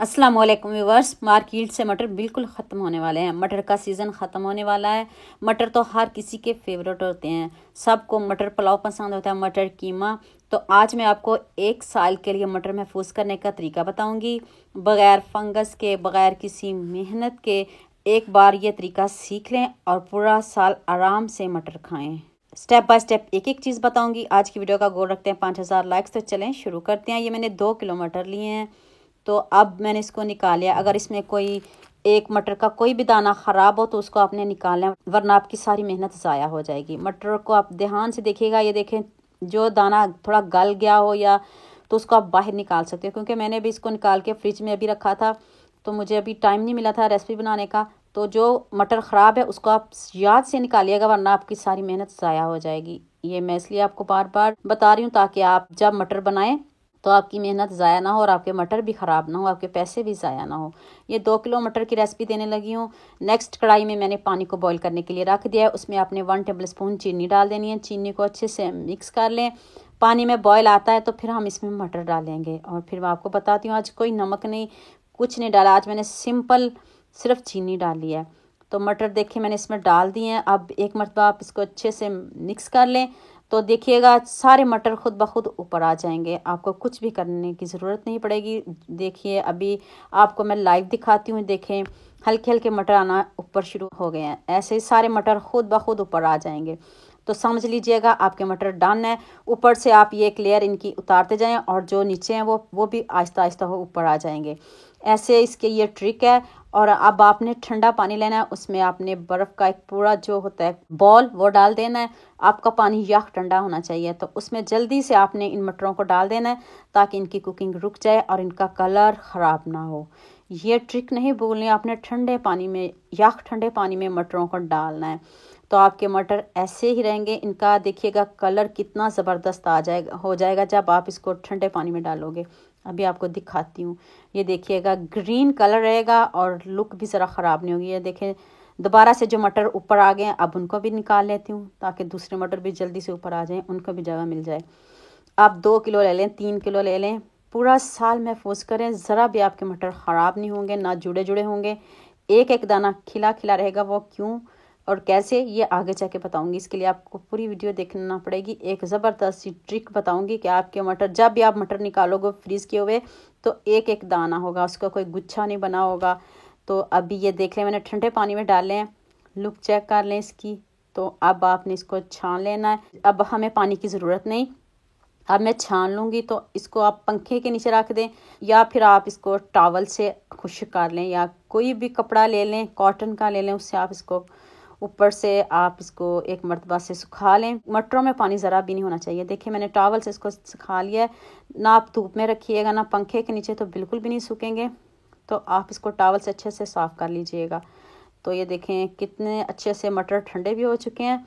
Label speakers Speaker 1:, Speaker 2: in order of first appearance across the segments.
Speaker 1: अस्सलाम वालेकुम viewers. Market से मटर बिल्कुल ख़त्म होने वाले हैं। मटर का सीज़न ख़त्म होने वाला है। मटर तो हर किसी के फेवरेट होते हैं। सबको मटर पुलाव पसंद होता है, मटर कीमा। तो आज मैं आपको 1 साल के लिए मटर महफूज करने का तरीका बताऊंगी, बग़ैर फंगस के, बग़ैर किसी मेहनत के। एक बार ये तरीका सीख लें और पूरा साल आराम से मटर खाएँ। स्टेप बाय स्टेप एक एक चीज़ बताऊंगी। आज की वीडियो का गोल रखते हैं 5000 लाइक्स। तो चलें शुरू करते हैं। ये मैंने 2 किलो मटर लिए हैं। तो अब मैंने इसको निकाल लिया। अगर इसमें कोई एक मटर का कोई भी दाना ख़राब हो तो उसको आपने निकालना है, वरना आपकी सारी मेहनत ज़ाया हो जाएगी। मटर को आप ध्यान से देखिएगा। ये देखें, जो दाना थोड़ा गल गया हो या तो उसको आप बाहर निकाल सकते हो, क्योंकि मैंने भी इसको निकाल के फ्रिज में अभी रखा था, तो मुझे अभी टाइम नहीं मिला था रेसिपी बनाने का। तो जो मटर ख़राब है उसको आप याद से निकालिएगा, वरना आपकी सारी मेहनत ज़ाया हो जाएगी। ये मैं इसलिए आपको बार बार बता रही हूँ ताकि आप जब मटर बनाएं तो आपकी मेहनत ज़ाया ना हो और आपके मटर भी ख़राब ना हो, आपके पैसे भी ज़ाया ना हो। ये 2 किलो मटर की रेसिपी देने लगी हूँ। नेक्स्ट कढ़ाई में मैंने पानी को बॉईल करने के लिए रख दिया है। उसमें आपने 1 टेबल स्पून चीनी डाल देनी है। चीनी को अच्छे से मिक्स कर लें। पानी में बॉयल आता है तो फिर हम इसमें मटर डालेंगे। और फिर मैं आपको बताती हूँ, आज कोई नमक नहीं, कुछ नहीं डाला। आज मैंने सिंपल सिर्फ चीनी डाली है। तो मटर देखिए मैंने इसमें डाल दिए हैं। अब एक मरतबा आप इसको अच्छे से मिक्स कर लें तो देखिएगा सारे मटर खुद ब खुद ऊपर आ जाएंगे। आपको कुछ भी करने की ज़रूरत नहीं पड़ेगी। देखिए अभी आपको मैं लाइव दिखाती हूँ। देखें हल्के हल्के मटर आना ऊपर शुरू हो गए हैं। ऐसे ही सारे मटर खुद ब खुद ऊपर आ जाएंगे। तो समझ लीजिएगा आपके मटर डन है। ऊपर से आप ये एक लेयर इनकी उतारते जाएं और जो नीचे हैं वो भी आहिस्ता आहिस्ता हो ऊपर आ जाएंगे। ऐसे इसके ये ट्रिक है। और अब आपने ठंडा पानी लेना है। उसमें आपने बर्फ़ का एक पूरा जो होता है बॉल वो डाल देना है। आपका पानी यख ठंडा होना चाहिए। तो उसमें जल्दी से आपने इन मटरों को डाल देना है ताकि इनकी कुकिंग रुक जाए और इनका कलर ख़राब ना हो। ये ट्रिक नहीं भूलनी, आपने ठंडे पानी में यख ठंडे पानी में मटरों को डालना है। तो आपके मटर ऐसे ही रहेंगे। इनका देखिएगा कलर कितना ज़बरदस्त आ जाएगा हो जाएगा जब आप इसको ठंडे पानी में डालोगे। अभी आपको दिखाती हूँ। ये देखिएगा ग्रीन कलर रहेगा और लुक भी ज़रा ख़राब नहीं होगी। ये देखें दोबारा से जो मटर ऊपर आ गए हैं अब उनको भी निकाल लेती हूँ ताकि दूसरे मटर भी जल्दी से ऊपर आ जाएं, उनको भी जगह मिल जाए। आप 2 किलो ले लें, 3 किलो ले लें, पूरा साल महफूज करें। ज़रा भी आपके मटर ख़राब नहीं होंगे, ना जुड़े जुड़े होंगे। एक एक दाना खिला खिला रहेगा। वो क्यों और कैसे ये आगे जाके बताऊंगी। इसके लिए आपको पूरी वीडियो देखना पड़ेगी। एक ज़बरदस्त सी ट्रिक बताऊंगी कि आपके मटर जब भी आप मटर निकालोगे फ्रीज़ किए हुए तो एक एक दाना होगा, उसका कोई गुच्छा नहीं बना होगा। तो अभी ये देख लें मैंने ठंडे पानी में डाले हैं। लुक चेक कर लें इसकी। तो अब आपने इसको छान लेना है। अब हमें पानी की ज़रूरत नहीं। अब मैं छान लूँगी तो इसको आप पंखे के नीचे रख दें या फिर आप इसको टॉवल से खुश्क कर लें या कोई भी कपड़ा ले लें, कॉटन का ले लें, उससे आप इसको ऊपर से आप इसको एक मरतबा से सुखा लें। मटरों में पानी ज़रा भी नहीं होना चाहिए। देखिए मैंने टॉवल से इसको सुखा लिया है। ना आप धूप में रखिएगा ना पंखे के नीचे, तो बिल्कुल भी नहीं सूखेंगे। तो आप इसको टॉवल से अच्छे से साफ़ कर लीजिएगा। तो ये देखें कितने अच्छे से मटर ठंडे भी हो चुके हैं।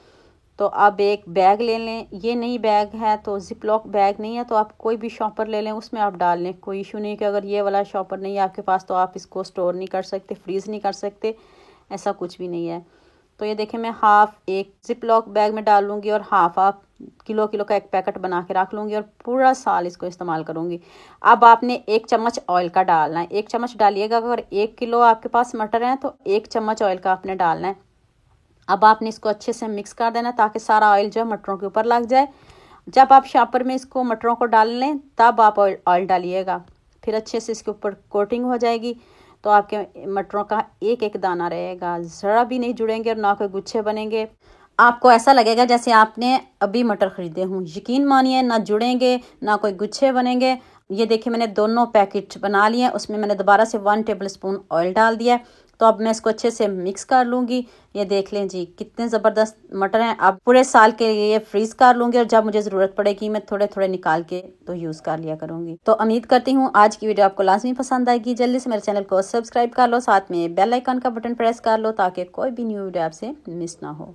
Speaker 1: तो अब एक बैग ले लें। ये नई बैग है तो जिप लॉक बैग नहीं है तो आप कोई भी शॉपर ले लें, उसमें आप डाल लें। कोई इशू नहीं कि अगर ये वाला शॉपर नहीं है आपके पास तो आप इसको स्टोर नहीं कर सकते, फ्रीज़ नहीं कर सकते, ऐसा कुछ भी नहीं है। तो ये देखें मैं हाफ़ एक जिप लॉक बैग में डाल लूँगी और हाफ़ आप किलो का एक पैकेट बना के रख लूँगी और पूरा साल इसको इस्तेमाल करूँगी। अब आपने 1 चम्मच ऑयल का डालना है। 1 चम्मच डालिएगा। अगर 1 किलो आपके पास मटर हैं तो 1 चम्मच ऑयल का आपने डालना है। अब आपने इसको अच्छे से मिक्स कर देना ताकि सारा ऑयल जो है मटरों के ऊपर लग जाए। जब आप शॉपर में इसको मटरों को डाल लें तब आप ऑयल डालिएगा। फिर अच्छे से इसके ऊपर कोटिंग हो जाएगी तो आपके मटरों का एक एक दाना रहेगा, ज़रा भी नहीं जुड़ेंगे और ना कोई गुच्छे बनेंगे। आपको ऐसा लगेगा जैसे आपने अभी मटर ख़रीदे हों। यकीन मानिए, ना जुड़ेंगे ना कोई गुच्छे बनेंगे। ये देखिए मैंने दोनों पैकेट बना लिए हैं। उसमें मैंने दोबारा से 1 टेबल स्पून ऑयल डाल दिया है। तो अब मैं इसको अच्छे से मिक्स कर लूँगी। ये देख लें जी कितने ज़बरदस्त मटर हैं। अब पूरे साल के लिए ये फ्रीज़ कर लूँगी और जब मुझे ज़रूरत पड़ेगी मैं थोड़े थोड़े निकाल के तो यूज़ कर लिया करूँगी। तो उम्मीद करती हूँ आज की वीडियो आपको लाजमी पसंद आएगी। जल्दी से मेरे चैनल को सब्सक्राइब कर लो, साथ में बेल आइकन का बटन प्रेस कर लो ताकि कोई भी न्यू वीडियो आपसे मिस ना हो।